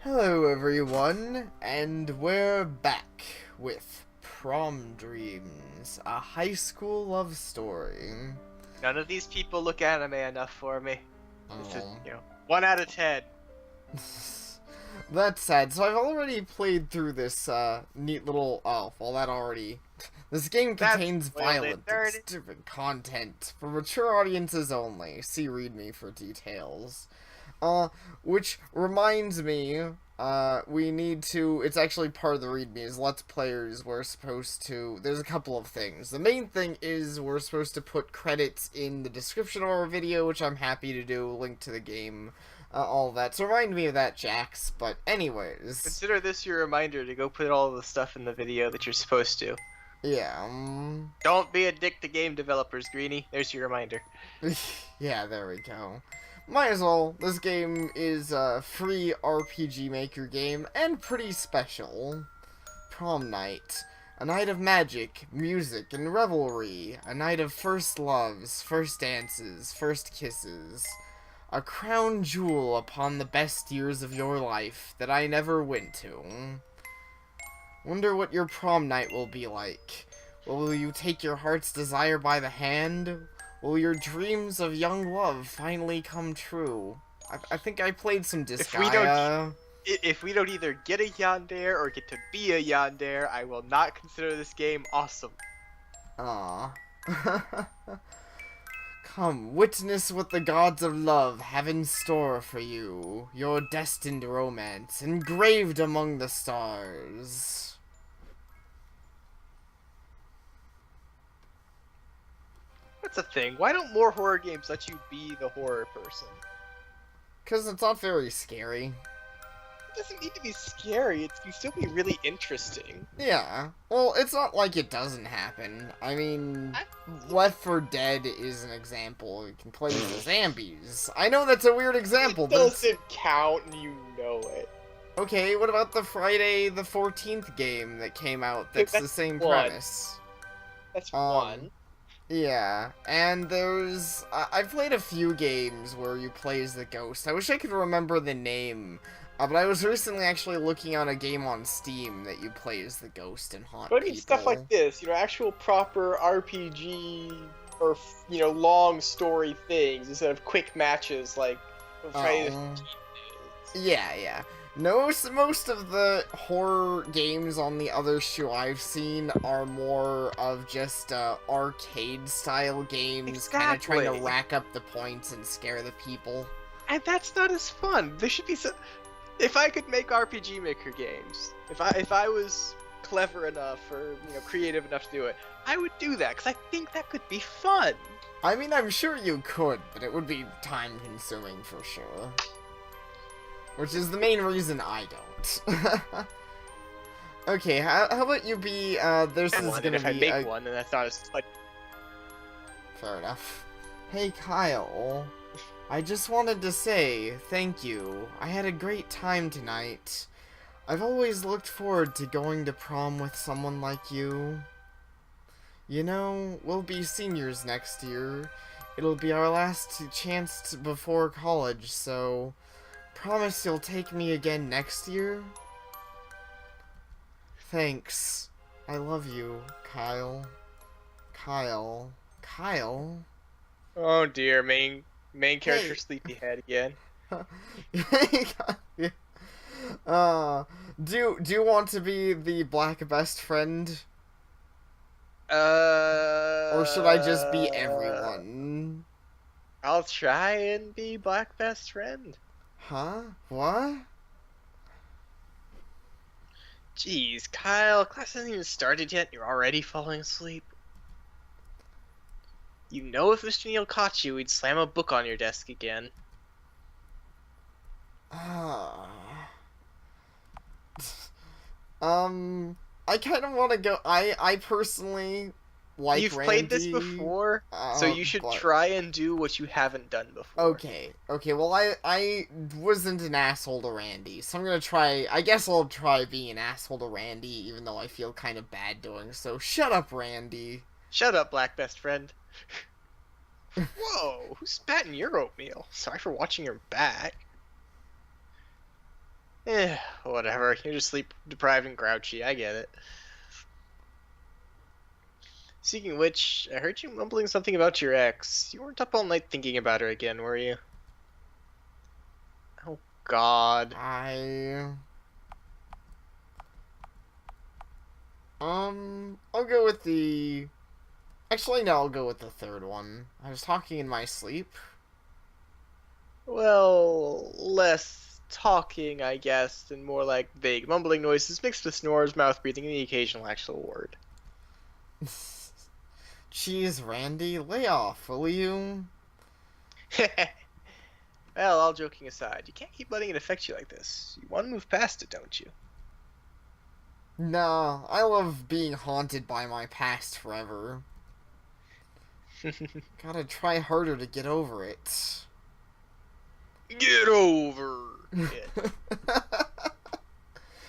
Hello everyone, and we're back with Prom Dreams, a high school love story. None of these people look anime enough for me. This is, Oh. 1 out of 10. That's sad. So I've already played through this neat little... Oh, well that already... This game contains violent and stupid content for mature audiences only. See README for details. Which reminds me, we need to, it's actually part of the README, is Let's Players, we're supposed to, there's a couple of things. The main thing is we're supposed to put credits in the description of our video, which I'm happy to do, link to the game, all that. So remind me of that, Jax, but anyways. Consider this your reminder to go put all the stuff in the video that you're supposed to. Yeah, Don't be a dick to game developers, Greenie. There's your reminder. Yeah, there we go. Might as well. This game is a free RPG Maker game, and pretty special. Prom night. A night of magic, music, and revelry. A night of first loves, first dances, first kisses. A crown jewel upon the best years of your life that I never went to. Wonder what your prom night will be like. Will you take your heart's desire by the hand? Will your dreams of young love finally come true? I think I played some Disgaea. If we don't either get a yandere or get to be a yandere, I will not consider this game awesome. Aww. Come, witness what the gods of love have in store for you. Your destined romance, engraved among the stars. That's a thing. Why don't more horror games let you be the horror person? Because it's not very scary. It doesn't need to be scary. It can still be really interesting. Yeah. Well, it's not like it doesn't happen. I mean, Left 4 Dead is an example. You can play as the zombies. I know that's a weird example, but it doesn't count, and you know it. Okay, what about the Friday the 14th game that came out that's the same premise? That's one. Yeah, and there's... I've played a few games where you play as the ghost. I wish I could remember the name, but I was recently actually looking on a game on Steam that you play as the ghost and haunt people. But I mean, stuff like this, actual proper RPG or, long story things instead of quick matches like Friday the 13th is. Yeah. No, most of the horror games on the other shoe I've seen are more of just arcade-style games, kind of trying to rack up the points and scare the people. And that's not as fun. There should be some... If I could make RPG Maker games, if I was clever enough or creative enough to do it, I would do that because I think that could be fun. I mean, I'm sure you could, but it would be time-consuming for sure. Which is the main reason I don't. Okay, how about you be, this is gonna be... If I make one, then that's not as... Fair enough. Hey, Kyle. I just wanted to say thank you. I had a great time tonight. I've always looked forward to going to prom with someone like you. We'll be seniors next year. It'll be our last chance before college, so... Promise you'll take me again next year? Thanks. I love you, Kyle. Kyle? Oh dear, main character sleepyhead again. Do you want to be the black best friend? Or should I just be everyone? I'll try and be black best friend. Huh? What? Jeez, Kyle, class hasn't even started yet and you're already falling asleep. If Mr. Neal caught you, he'd slam a book on your desk again. I kind of want to go... I personally... like You've Randy. played this before, so you should try and do what you haven't done before. Okay, well, I wasn't an asshole to Randy, so I'm gonna try... I guess I'll try being an asshole to Randy, even though I feel kind of bad doing so. Shut up, Randy. Shut up, black best friend. Whoa, who's spat in your oatmeal? Sorry for watching your back. Whatever. You're just sleep deprived and grouchy. I get it. Speaking of which, I heard you mumbling something about your ex. You weren't up all night thinking about her again, were you? Oh, God. I'll go with the... Actually, no, I'll go with the third one. I was talking in my sleep. Well, less talking, I guess, and more like vague mumbling noises mixed with snores, mouth breathing, and the occasional actual word. Jeez, Randy, lay off, will you? Well, all joking aside, you can't keep letting it affect you like this. You want to move past it, don't you? Nah, I love being haunted by my past forever. Gotta try harder to get over it. Get over it.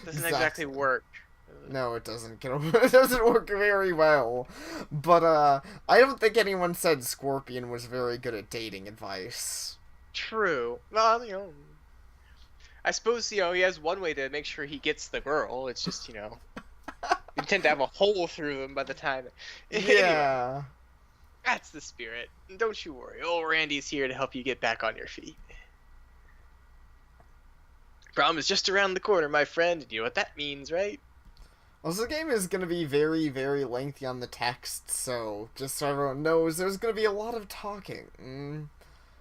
Doesn't exactly work. No, it doesn't get over. It doesn't work very well. But I don't think anyone said Scorpion was very good at dating advice. True. Well, I suppose, he has one way to make sure he gets the girl. It's just, you tend to have a hole through them by the time. Yeah. Anyway, that's the spirit. Don't you worry. Old Randy's here to help you get back on your feet. Prom is just around the corner, my friend. You know what that means, right? Well, this game is going to be very, very lengthy on the text, so just so everyone knows, there's going to be a lot of talking.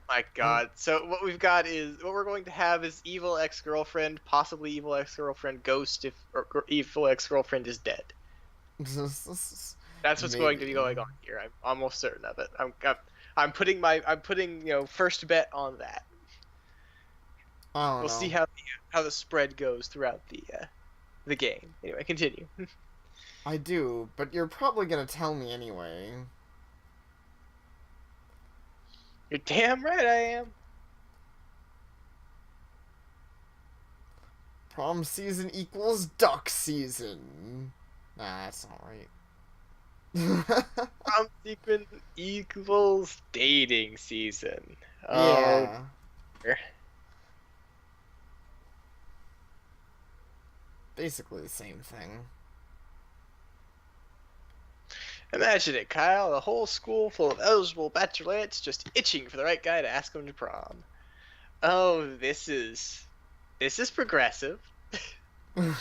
My God. So what we're going to have is evil ex-girlfriend, possibly evil ex-girlfriend ghost or evil ex-girlfriend is dead. That's what's going to be going on here. I'm almost certain of it. I'm putting first bet on that. We'll see how the spread goes throughout the game. Anyway, continue. I do, but you're probably gonna tell me anyway. You're damn right I am. Prom season equals duck season. Nah, that's not right. Prom sequence equals dating season. Yeah. Basically the same thing. Imagine it, Kyle. A whole school full of eligible bachelorettes just itching for the right guy to ask them to prom. Oh, this is progressive. And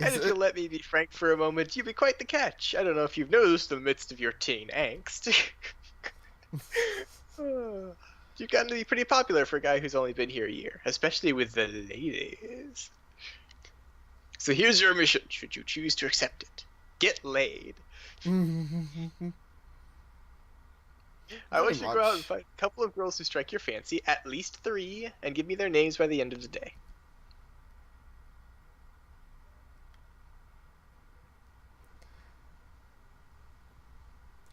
if you'll let me be frank for a moment, you'd be quite the catch. I don't know if you've noticed in the midst of your teen angst. You've gotten to be pretty popular for a guy who's only been here a year, especially with the ladies. So here's your mission, should you choose to accept it. Get laid. I want you to go out and find a couple of girls who strike your fancy, at least 3, and give me their names by the end of the day.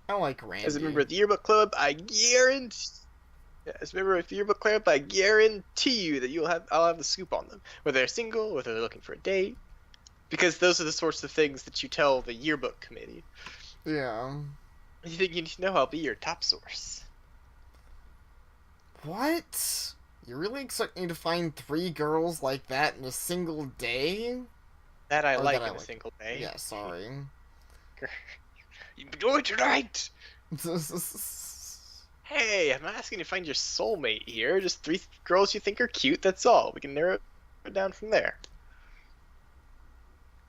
I like Randy. As a member of the yearbook club, I guarantee you that I'll have the scoop on them, whether they're single, whether they're looking for a date, because those are the sorts of things that you tell the yearbook committee. Yeah. If you think you need to know, I'll be your top source. What? You really expect me to find 3 girls like that in a single day? That I like in a single day. Yeah, sorry. You can do it tonight! Hey, I'm not asking you to find your soulmate here. Just 3 girls you think are cute, that's all. We can narrow it down from there.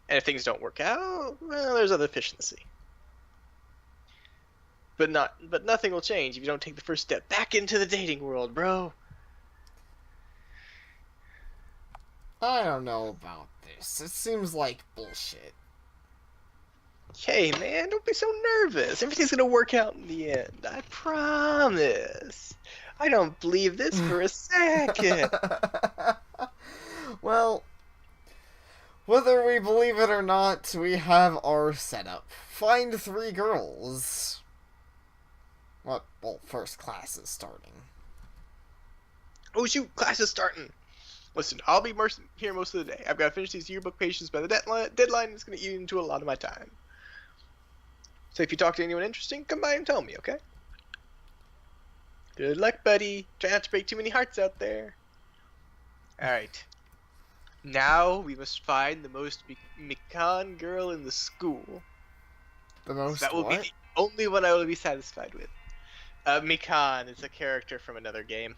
And if things don't work out, well, there's other fish in the sea. But nothing will change if you don't take the first step back into the dating world, bro. I don't know about this. It seems like bullshit. Hey, man, don't be so nervous. Everything's gonna work out in the end. I promise. I don't believe this for a second. Well, whether we believe it or not, we have our setup. Find 3 girls. Well, first class is starting. Oh shoot, class is starting. Listen, I'll be here most of the day. I've got to finish these yearbook pages by the deadline. It's going to eat into a lot of my time. So if you talk to anyone interesting, come by and tell me, okay? Good luck, buddy. Try not to break too many hearts out there. Alright. Now we must find the most Mikan girl in the school. The So most that will be what? the only one I will be satisfied with. Mikan is a character from another game.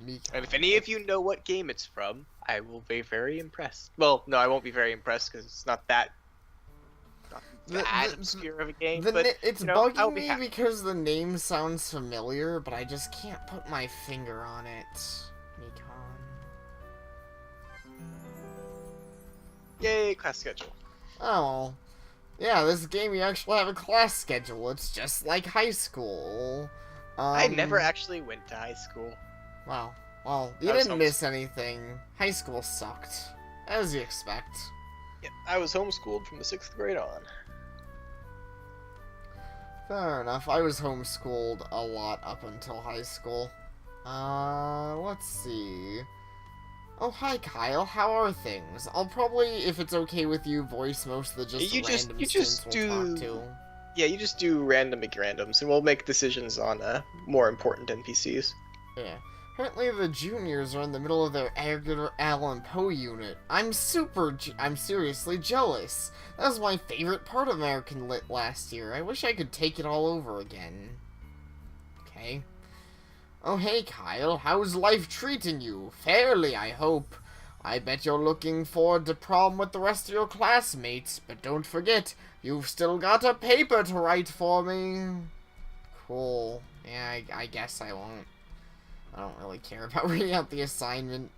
And if any of you know what game it's from, I will be very impressed. Well, no, I won't be very impressed because it's not that obscure of a game. But It's I'll bugging be me happy. because the name sounds familiar, but I just can't put my finger on it. Mikan. Yay, class schedule. Oh, yeah, this game you actually have a class schedule. It's just like high school. I never actually went to high school. Wow. Well, you didn't miss anything. High school sucked, as you expect. Yeah, I was homeschooled from the 6th grade on. Fair enough. I was homeschooled a lot up until high school. Let's see. Oh, hi, Kyle. How are things? I'll probably, if it's okay with you, voice most of the random students we'll talk to. Yeah, you just do random McRandoms, and we'll make decisions on more important NPCs. Yeah. Apparently the juniors are in the middle of their Edgar Allan Poe unit. I'm seriously jealous. That was my favorite part of American Lit last year. I wish I could take it all over again. Okay. Oh hey Kyle, how's life treating you? Fairly, I hope. I bet you're looking forward to prom with the rest of your classmates, but don't forget, you've still got a paper to write for me. Cool. Yeah, I guess I won't. I don't really care about reading out the assignment.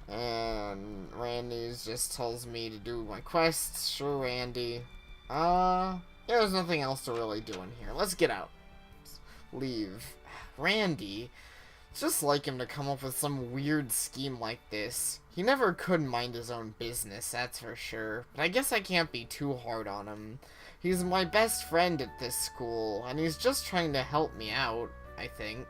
And Randy's just tells me to do my quests. Sure, Randy. There's nothing else to really do in here. Let's get out. Leave. Randy. It's just like him to come up with some weird scheme like this. He never could mind his own business, that's for sure. But I guess I can't be too hard on him. He's my best friend at this school, and he's just trying to help me out, I think.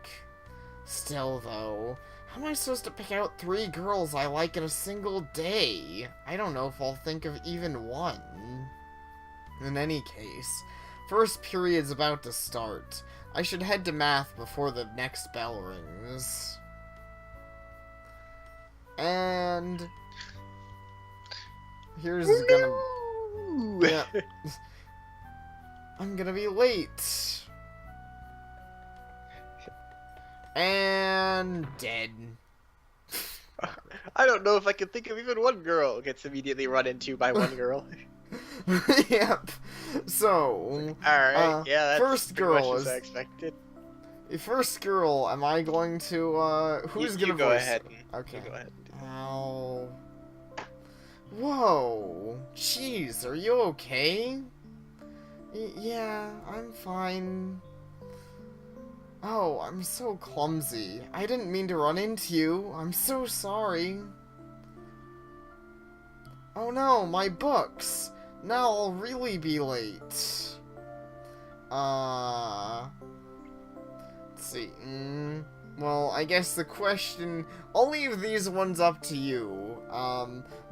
Still, though, how am I supposed to pick out 3 girls I like in a single day? I don't know if I'll think of even one. In any case, first period's about to start. I should head to math before the next bell rings. And here's gonna... Yeah. I'm gonna be late. And dead. I don't know if I can think of even one girl who gets immediately run into by one girl. Yep. So, alright, yeah, that's first girl is... I expected. First girl, am I going to, who's gonna go voice ahead her? and, Okay. You go ahead and do that. Ow. Whoa. Jeez, are you okay? Yeah, I'm fine. Oh, I'm so clumsy. I didn't mean to run into you. I'm so sorry. Oh no, my books. Now I'll really be late. Let's see. Well, I guess the question... I'll leave these ones up to you.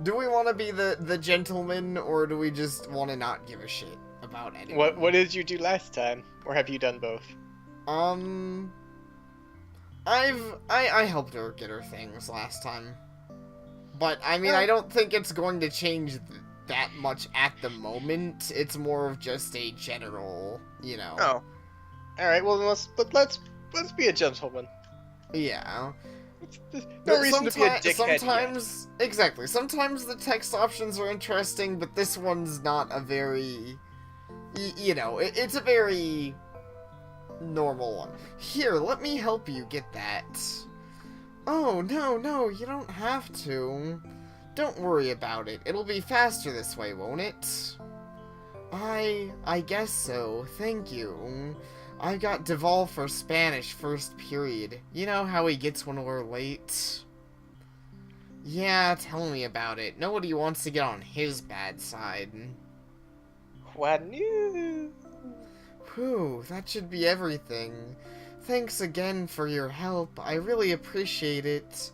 Do we want to be the gentleman, or do we just want to not give a shit about anyone? What did you do last time? Or have you done both? I helped her get her things last time. But, I mean, I don't think it's going to change that much at the moment. It's more of just a general, you know. Oh. Alright, well, let's be a gentleman. Yeah. No reason to be a dickhead sometimes, yet. Exactly. Sometimes the text options are interesting, but this one's not a very... You know, it's a very... normal one. Here, let me help you get that. Oh, no, you don't have to. Don't worry about it. It'll be faster this way, won't it? I guess so. Thank you. I got Deval for Spanish first period. You know how he gets when we're late? Yeah, tell me about it. Nobody wants to get on his bad side. What news? Whew, that should be everything. Thanks again for your help. I really appreciate it.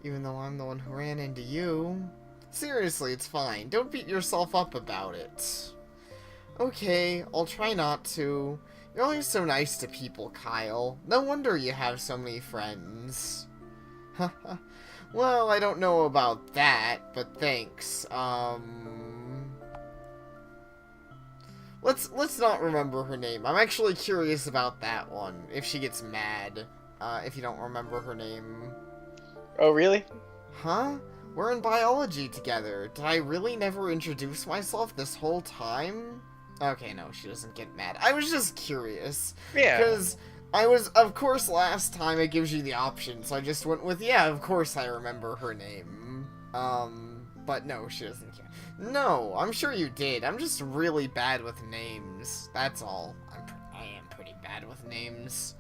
Even though I'm the one who ran into you. Seriously, it's fine. Don't beat yourself up about it. Okay, I'll try not to. You're always so nice to people, Kyle. No wonder you have so many friends. Well, I don't know about that, but thanks. Let's not remember her name. I'm actually curious about that one. If she gets mad, if you don't remember her name. Oh, really? Huh? We're in biology together. Did I really never introduce myself this whole time? Okay, no, she doesn't get mad. I was just curious. Yeah. Because of course, last time it gives you the option, so I just went with, yeah, of course I remember her name. But no, she doesn't care. No, I'm sure you did. I'm just really bad with names. That's all. I am pretty bad with names.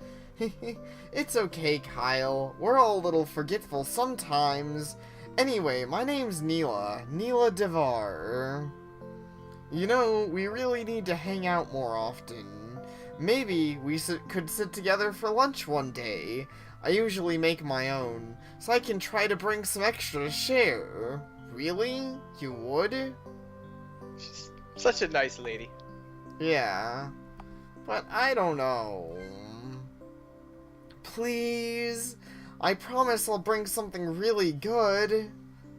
It's okay, Kyle. We're all a little forgetful sometimes. Anyway, my name's Neela Devar. You know, we really need to hang out more often. Maybe we could sit together for lunch one day. I usually make my own, so I can try to bring some extra to share. Really? You would? She's such a nice lady. Yeah. But I don't know. Please? I promise I'll bring something really good.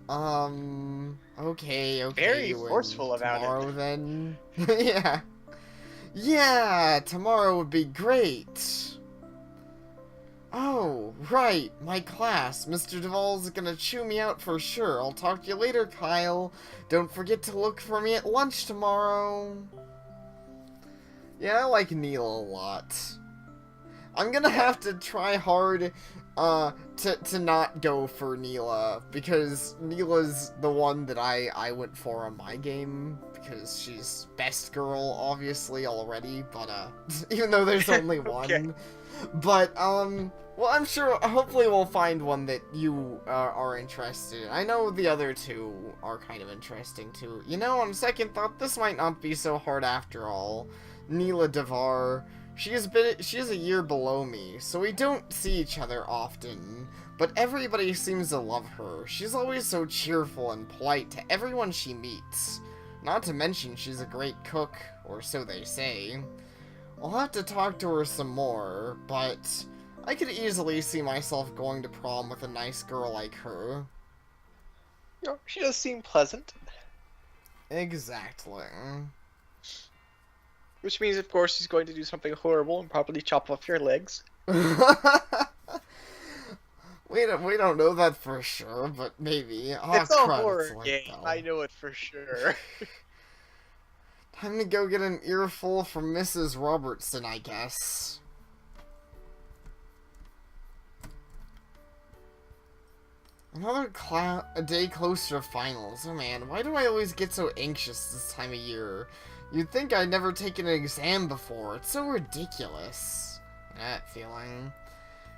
Okay. Very forceful about tomorrow, it. Then. Yeah. Yeah, tomorrow would be great. Oh, right, my class. Mr. Duvall's gonna chew me out for sure. I'll talk to you later, Kyle. Don't forget to look for me at lunch tomorrow. Yeah, I like Neil a lot. I'm gonna have to try hard to not go for Neela, because Neela's the one that I went for on my game, because she's best girl, obviously, already, but, even though there's only one. Okay. But, well, I'm sure, hopefully we'll find one that you are interested in. I know the other two are kind of interesting, too. You know, on second thought, this might not be so hard after all. Neela Devar. She's a year below me, so we don't see each other often, but everybody seems to love her. She's always so cheerful and polite to everyone she meets. Not to mention she's a great cook, or so they say. I'll have to talk to her some more, but I could easily see myself going to prom with a nice girl like her. Oh, she does seem pleasant. Exactly. Which means, of course, she's going to do something horrible and probably chop off your legs. We don't know that for sure, but maybe. Oh, It's a crud, horror it's game. though. I know it for sure. Time to go get an earful from Mrs. Robertson, I guess. Another a day closer to finals. Oh man, why do I always get so anxious this time of year? You'd think I'd never taken an exam before. It's so ridiculous. That feeling.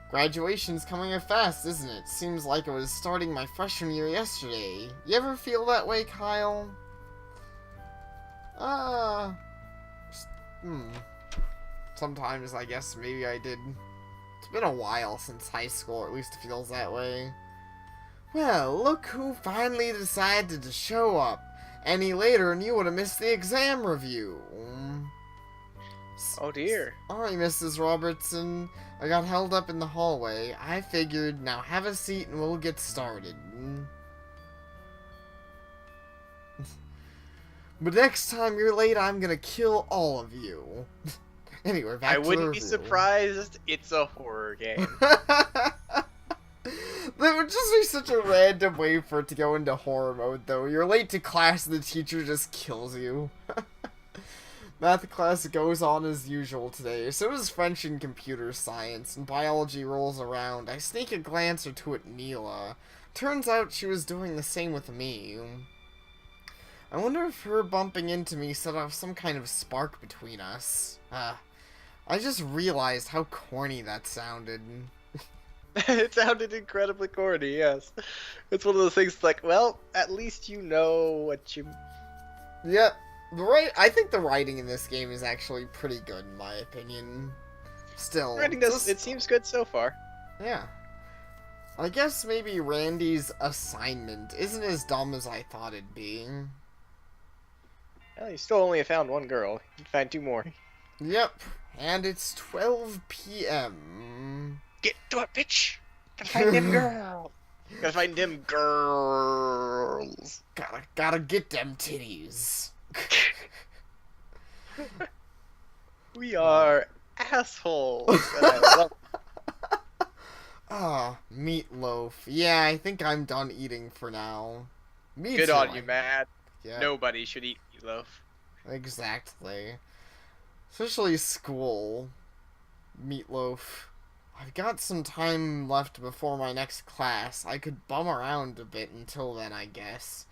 Graduation's coming up fast, isn't it? Seems like I was starting my freshman year yesterday. You ever feel that way, Kyle? Sometimes, I guess, maybe I did. It's been a while since high school, or at least it feels that way. Well, look who finally decided to show up. Any later and you would have missed the exam review. Oh dear. Sorry, Mrs. Robertson. I got held up in the hallway. I figured, now have a seat and we'll get started. But next time you're late, I'm gonna kill all of you. Anyway, back to the wouldn't be review. surprised. It's a horror game. That would just be such a random way for it to go into horror mode, though. You're late to class and the teacher just kills you. Math class goes on as usual today. So does French and computer science, and biology rolls around. I sneak a glance or two at Neela. Turns out she was doing the same with me. I wonder if her bumping into me set off some kind of spark between us. I just realized how corny that sounded. It sounded incredibly corny, yes. It's one of those things like, well, at least you know what you... Yep. I think the writing in this game is actually pretty good, in my opinion. Still. It seems good so far. Yeah. I guess maybe Randy's assignment isn't as dumb as I thought it'd be. Well, you still only found one girl. You can find two more. Yep. And it's 12 p.m. Get to it, bitch! Gotta find them girl! Gotta find them girls. Gotta get them titties. We are assholes. And I love Ah, meatloaf. Yeah, I think I'm done eating for now. Me Good too. on you, Matt. Yeah, Nobody should eat meatloaf. exactly. Especially school. Meatloaf. I've got some time left before my next class. I could bum around a bit until then, I guess.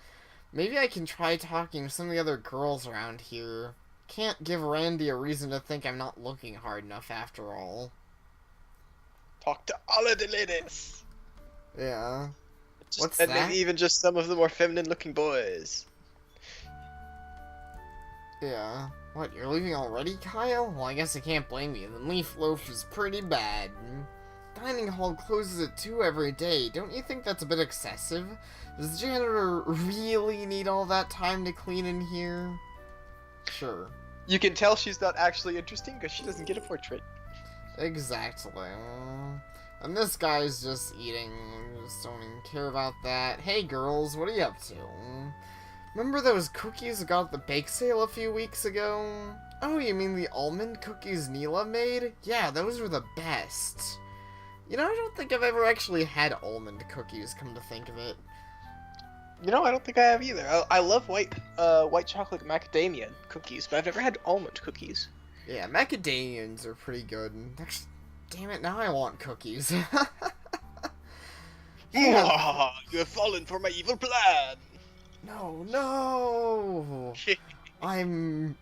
Maybe I can try talking to some of the other girls around here. Can't give Randy a reason to think I'm not looking hard enough after all. Talk to all of the ladies. Yeah. What's and that? maybe even just some of the more feminine-looking boys. Yeah. What, you're leaving already, Kyle? Well, I guess I can't blame you. The meatloaf is pretty bad. Dining hall closes at 2 every day. Don't you think that's a bit excessive? Does the janitor really need all that time to clean in here? Sure. You can tell she's not actually interesting because she doesn't get a portrait. Exactly. And this guy's just eating. Just don't even care about that. Hey girls, what are you up to? Remember those cookies we got at the bake sale a few weeks ago? Oh, you mean the almond cookies Neela made? Yeah, those were the best. You know, I don't think I've ever actually had almond cookies, come to think of it. You know, I don't think I have either. I love white chocolate macadamia cookies, but I've never had almond cookies. Yeah, macadamians are pretty good. Actually, damn it, now I want cookies. Yeah. You have fallen for my evil plan. No. I'm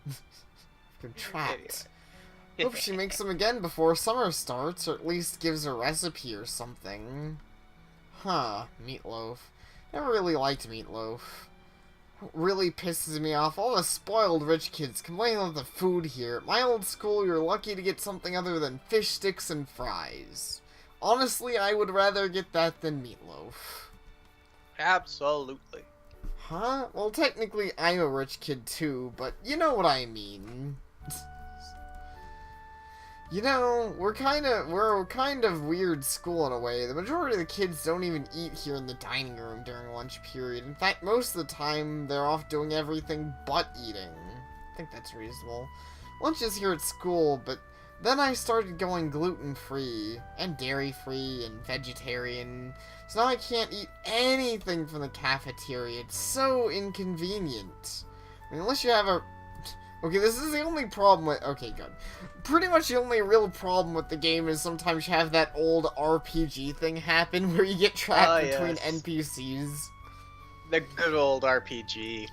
trapped. Hope she makes them again before summer starts, or at least gives a recipe or something. Huh, meatloaf. Never really liked meatloaf. What really pisses me off, all the spoiled rich kids complaining about the food here. At my old school, you're lucky to get something other than fish sticks and fries. Honestly, I would rather get that than meatloaf. Absolutely. Huh? Well, technically, I'm a rich kid too, but you know what I mean. You know, we're a kind of weird school in a way. The majority of the kids don't even eat here in the dining room during lunch period. In fact, most of the time, they're off doing everything but eating. I think that's reasonable. Lunch is here at school, but then I started going gluten-free, and dairy-free, and vegetarian. So now I can't eat anything from the cafeteria. It's so inconvenient. I mean, unless you have a... Okay, this is the only problem with... Okay, good. Pretty much the only real problem with the game is sometimes you have that old RPG thing happen where you get trapped between NPCs. The good old RPG.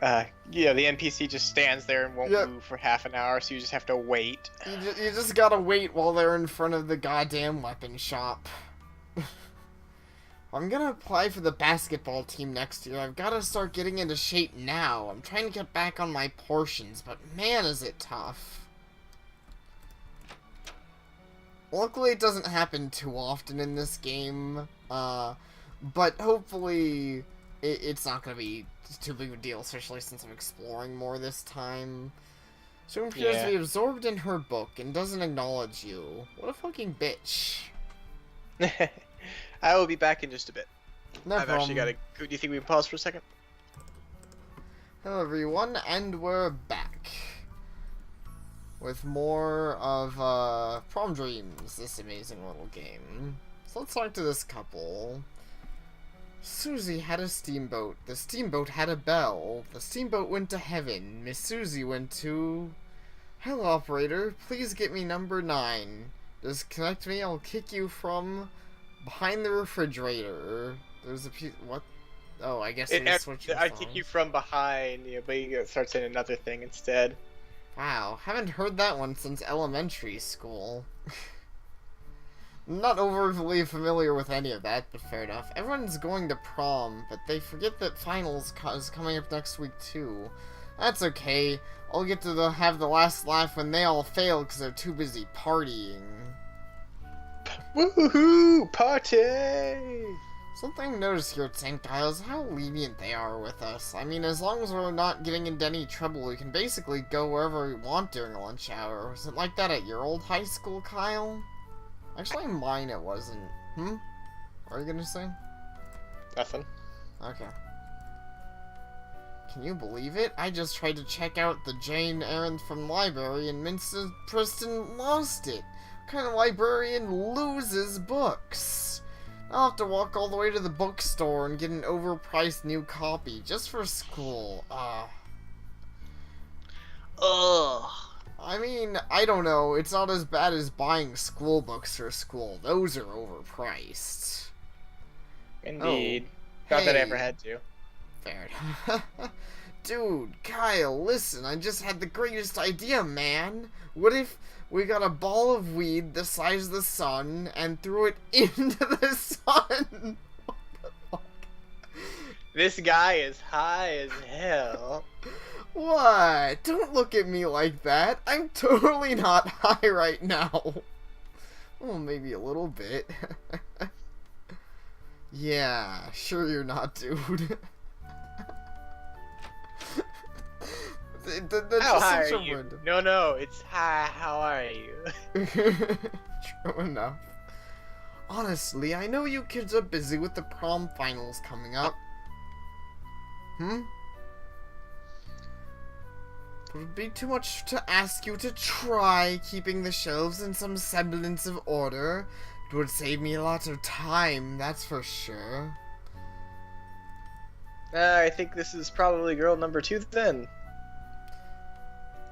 Yeah, the NPC just stands there and won't move for half an hour, so you just have to wait. You just gotta wait while they're in front of the goddamn weapon shop. I'm gonna apply for the basketball team next year. I've gotta start getting into shape now. I'm trying to get back on my portions, but man is it tough. Luckily it doesn't happen too often in this game, but hopefully it's not gonna be too big of a deal, especially since I'm exploring more this time. So it appears to be absorbed in her book and doesn't acknowledge you. What a fucking bitch. I will be back in just a bit. No I've problem. actually got to... Do you think we can pause for a second? Hello everyone, and we're back. With more of, Prom Dreams, this amazing little game. So let's talk to this couple. Susie had a steamboat. The steamboat had a bell. The steamboat went to heaven. Miss Susie went to... Hello, operator. Please get me number 9. Just connect me, I'll kick you from... behind the refrigerator. There's a piece... What? Oh, I guess I kick you from behind, but you start saying another thing instead. Wow, haven't heard that one since elementary school. Not overly familiar with any of that, but fair enough. Everyone's going to prom, but they forget that finals is coming up next week too. That's okay. I'll get to have the last laugh when they all fail because they're too busy partying. Woohoo! Party! Something I noticed here at St. Giles is how lenient they are with us. I mean, as long as we're not getting into any trouble, we can basically go wherever we want during lunch hour. Was it like that at your old high school, Kyle? Actually, mine it wasn't. What are you gonna say? Nothing. Okay. Can you believe it? I just tried to check out the Jane Eyre from library and Mr. Preston lost it. What kind of librarian loses books? I'll have to walk all the way to the bookstore and get an overpriced new copy just for school. Ugh. I mean, I don't know. It's not as bad as buying school books for school. Those are overpriced. Indeed. Oh, Not that I hey. ever had to. Fair enough. Dude, Kyle, listen, I just had the greatest idea, man. What if we got a ball of weed the size of the sun and threw it into the sun? What the fuck? This guy is high as hell. What? Don't look at me like that. I'm totally not high right now. Well, maybe a little bit. Yeah, sure you're not, dude. How high are you? No, it's hi, how are you? True enough. Honestly, I know you kids are busy with the prom finals coming up. It would be too much to ask you to try keeping the shelves in some semblance of order. It would save me a lot of time, that's for sure. I think this is probably girl number 2 then.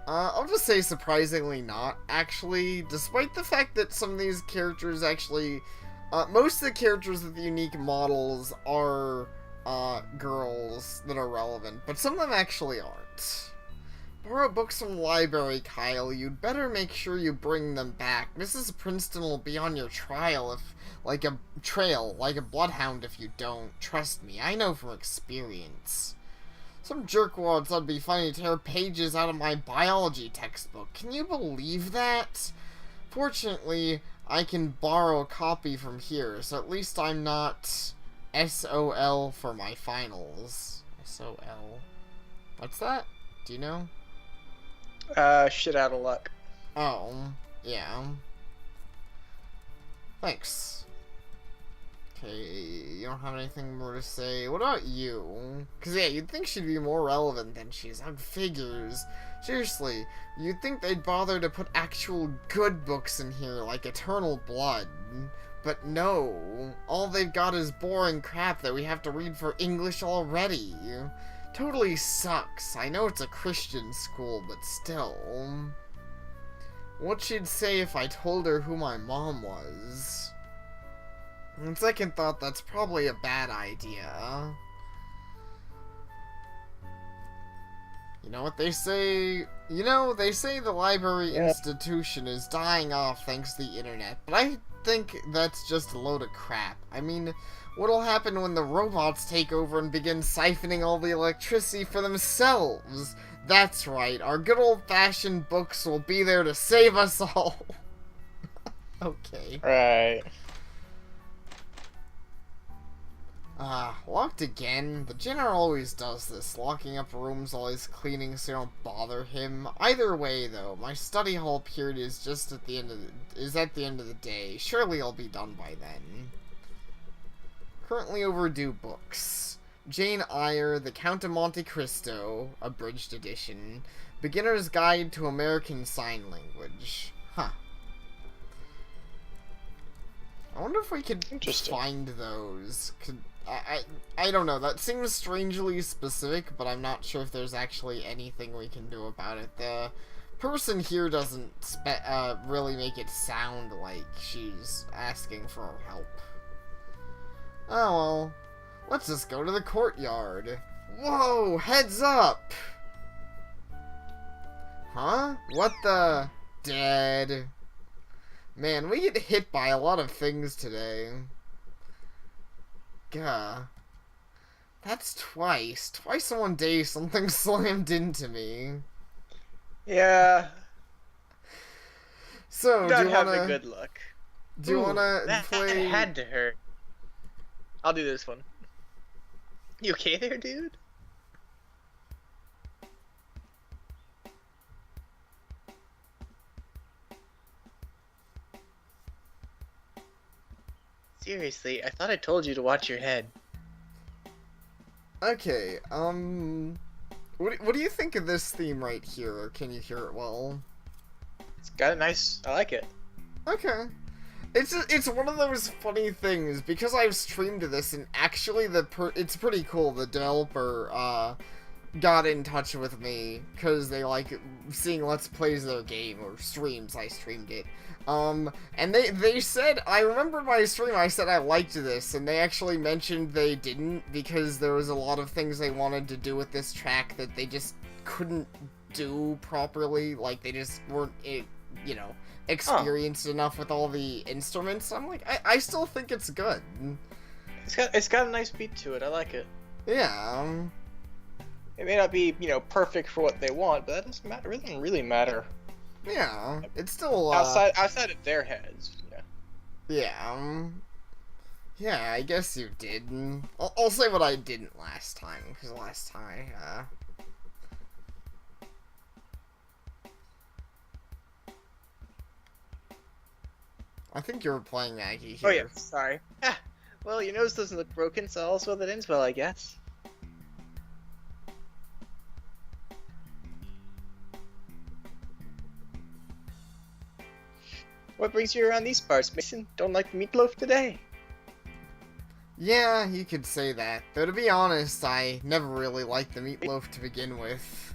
I'll just say surprisingly not, actually, despite the fact that some of these characters actually, most of the characters with the unique models are, girls that are relevant, but some of them actually aren't. Borrow books from the library, Kyle. You'd better make sure you bring them back. Mrs. Princeton will be on your trail like a bloodhound if you don't. Trust me, I know from experience. Some jerkwad thought it'd be funny to tear pages out of my biology textbook. Can you believe that? Fortunately, I can borrow a copy from here, so at least I'm not SOL for my finals. SOL. What's that? Do you know? Shit out of luck. Oh, yeah. Thanks. Okay, you don't have anything more to say. What about you? Because, yeah, you'd think she'd be more relevant than she is. Figures. Seriously, you'd think they'd bother to put actual good books in here, like Eternal Blood. But no. All they've got is boring crap that we have to read for English already. Totally sucks. I know it's a Christian school, but still. What she'd say if I told her who my mom was. On second thought, that's probably a bad idea. You know what they say? You know, they say the library institution is dying off thanks to the internet, but I think that's just a load of crap. I mean, what'll happen when the robots take over and begin siphoning all the electricity for themselves? That's right, our good old-fashioned books will be there to save us all. Okay. Right. Locked again? The general always does this, locking up rooms while he's cleaning so you don't bother him. Either way, though, my study hall period is just at the end of the day. Surely I'll be done by then. Currently overdue books. Jane Eyre, The Count of Monte Cristo, abridged edition. Beginner's Guide to American Sign Language. Huh. I wonder if we could find those. I don't know. That seems strangely specific, but I'm not sure if there's actually anything we can do about it. The person here doesn't really make it sound like she's asking for our help. Oh well. Let's just go to the courtyard. Whoa! Heads up! Huh? What the? Dead. Man, we get hit by a lot of things today. Gah. That's twice. Twice in one day something slammed into me. Yeah. So, you do don't you have wanna... the good luck. Do you wanna play... That had to hurt. I'll do this one. You okay there, dude? Seriously, I thought I told you to watch your head. Okay, what do you think of this theme right here? Can you hear it well? It's got a nice... I like it. Okay. It's one of those funny things, because I've streamed this, and actually it's pretty cool. The developer, got in touch with me, because they like seeing Let's Plays of their game, or streams. I streamed it. And they said, I remember my stream, I said I liked this, and they actually mentioned they didn't, because there was a lot of things they wanted to do with this track that they just couldn't do properly, like, they just weren't, you know, experienced enough with all the instruments. I'm like, I still think it's good. It's got a nice beat to it, I like it. Yeah. It may not be, you know, perfect for what they want, but that doesn't matter, it doesn't really matter. Yeah, it's still, outside of their heads, yeah. Yeah, yeah, I guess you did. I'll say what I didn't last time, because last time I think you were playing Maggie here. Oh yeah, sorry. Well, your nose doesn't look broken, so all's well that ends well, I guess. What brings you around these parts, Mason? Don't like the meatloaf today? Yeah, you could say that. Though to be honest, I never really liked the meatloaf to begin with.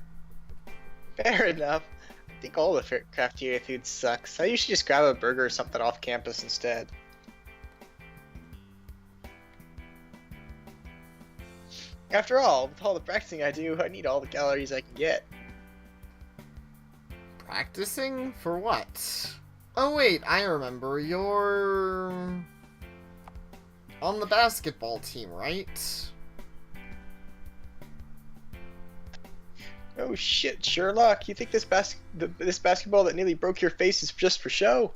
Fair enough. I think all the cafeteria food sucks. I usually just grab a burger or something off campus instead. After all, with all the practicing I do, I need all the calories I can get. Practicing? For what? Oh wait, I remember. You're on the basketball team, right? Oh shit, Sherlock! You think this basketball that nearly broke your face is just for show?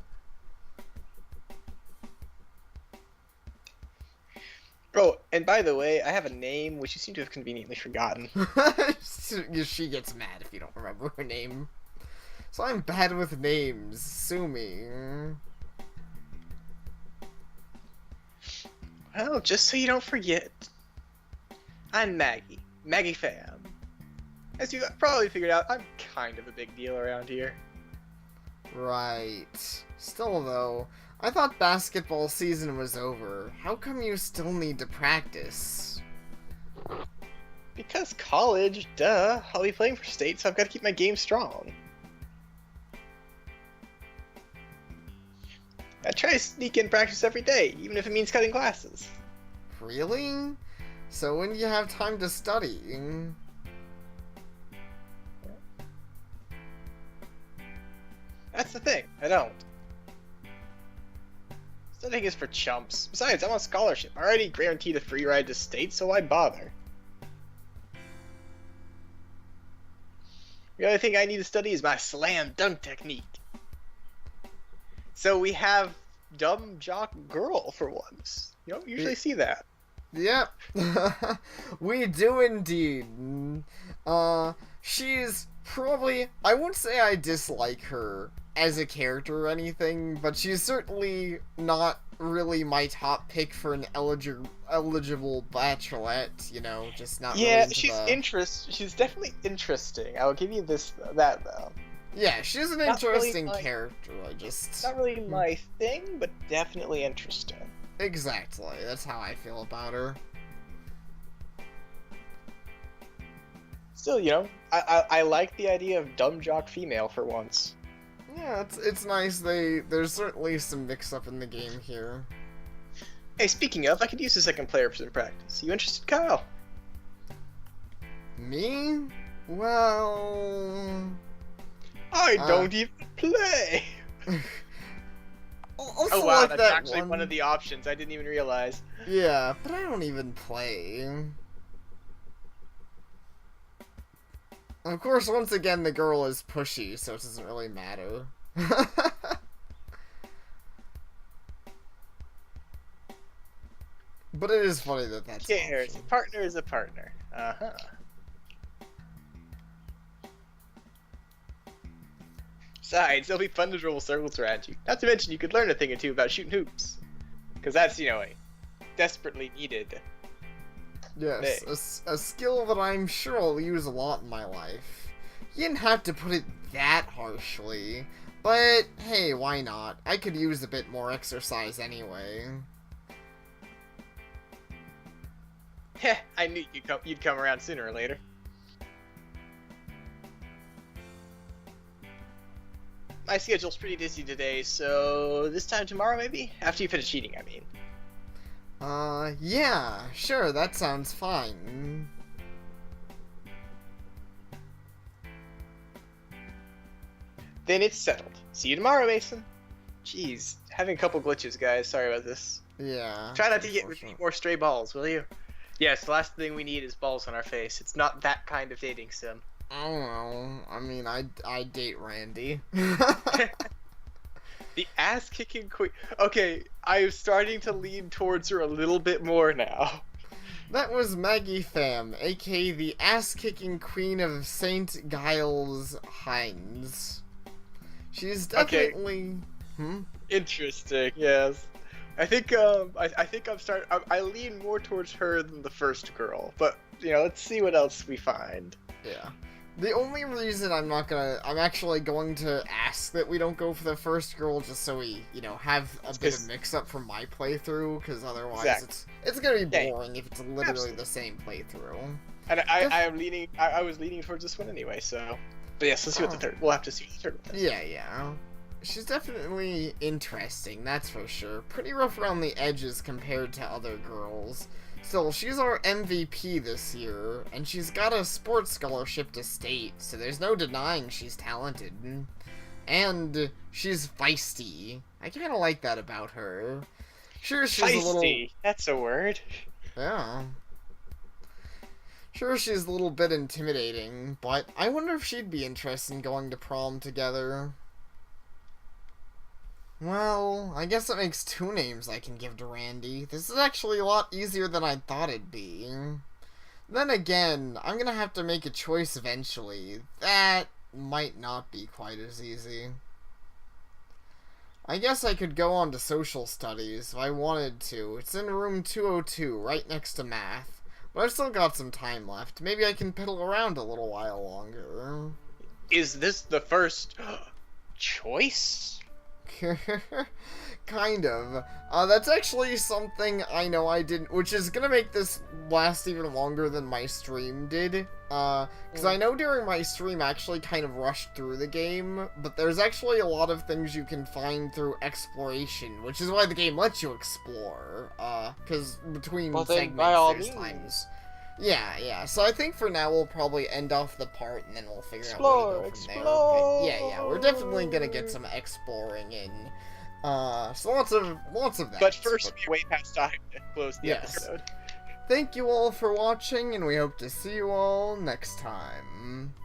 Oh, and by the way, I have a name which you seem to have conveniently forgotten. She gets mad if you don't remember her name. So I'm bad with names. Sue me. Well, just so you don't forget, I'm Maggie. Maggie Fam. As you probably figured out, I'm kind of a big deal around here. Right. Still though, I thought basketball season was over. How come you still need to practice? Because college, duh. I'll be playing for state, so I've got to keep my game strong. I try to sneak in practice every day, even if it means cutting classes. Really? So when do you have time to study? That's the thing, I don't. Studying is for chumps. Besides, I'm on scholarship. I already guaranteed a free ride to state, so why bother? The only thing I need to study is my slam dunk technique. So we have dumb jock girl for once. You don't usually see that. Yep. We do indeed. She's probably, I won't say I dislike her as a character or anything, but she's certainly not really my top pick for an eligible bachelorette, you know, just not really she's definitely interesting. I will give you that though. Yeah, she's an interesting character, not really my thing, but definitely interesting. Exactly, that's how I feel about her. Still, you know, I like the idea of dumb jock female for once. Yeah, it's nice. There's certainly some mix-up in the game here. Hey, speaking of, I could use a second player for some practice. You interested, Kyle? Me? Well... I don't even play! Oh wow, that's actually one of the options. I didn't even realize. Yeah, but I don't even play. Of course, once again, the girl is pushy, so it doesn't really matter. But it is funny that that's an option. A partner is a partner. Uh-huh. Besides, it'll be fun to roll circles around you. Not to mention, you could learn a thing or two about shooting hoops. Because that's, you know, a desperately needed Yes, a skill that I'm sure I'll use a lot in my life. You didn't have to put it that harshly, but hey, why not? I could use a bit more exercise anyway. Heh, I knew you'd come around sooner or later. My schedule's pretty busy today, so this time tomorrow maybe? After you finish eating, I mean. Yeah, sure, that sounds fine. Then it's settled. See you tomorrow, Mason. Jeez, having a couple glitches, guys. Sorry about this. Yeah. Try not to get more stray balls, will you? Yes, the last thing we need is balls on our face. It's not that kind of dating sim. I don't know. I mean, I date Randy. The ass-kicking queen. Okay, I'm starting to lean towards her a little bit more now. That was Maggie Pham, aka the ass-kicking queen of St. Giles Hines. She's definitely... Okay. Interesting, yes. I think I lean more towards her than the first girl, but you know, let's see what else we find. Yeah. The only reason I'm actually going to ask that we don't go for the first girl, just so we, you know, have a bit of mix-up from my playthrough, because otherwise it's gonna be boring if it's literally the same playthrough. And I was leaning towards this one anyway, so... But yes, let's see what the third... We'll have to see what the third one is. Yeah. She's definitely interesting, that's for sure. Pretty rough around the edges compared to other girls. Still, she's our MVP this year, and she's got a sports scholarship to state, so there's no denying she's talented. And she's feisty. I kinda like that about her. Sure, she's feisty. A little... That's a word. Yeah. Sure, she's a little bit intimidating, but I wonder if she'd be interested in going to prom together. Well, I guess that makes 2 names I can give to Randy. This is actually a lot easier than I thought it'd be. Then again, I'm gonna have to make a choice eventually. That might not be quite as easy. I guess I could go on to social studies if I wanted to. It's in room 202, right next to math. But I've still got some time left. Maybe I can piddle around a little while longer. Is this the first choice? Kind of. That's actually something I know I didn't, which is gonna make this last even longer than my stream did. Because I know during my stream I actually kind of rushed through the game, but there's actually a lot of things you can find through exploration, which is why the game lets you explore. Because between segments there's times. Yeah, so I think for now we'll probably end off the part and then we'll figure out where to go from there. But yeah, we're definitely gonna get some exploring in. So lots of that. But first, we're way past time to close the episode. Thank you all for watching, and we hope to see you all next time.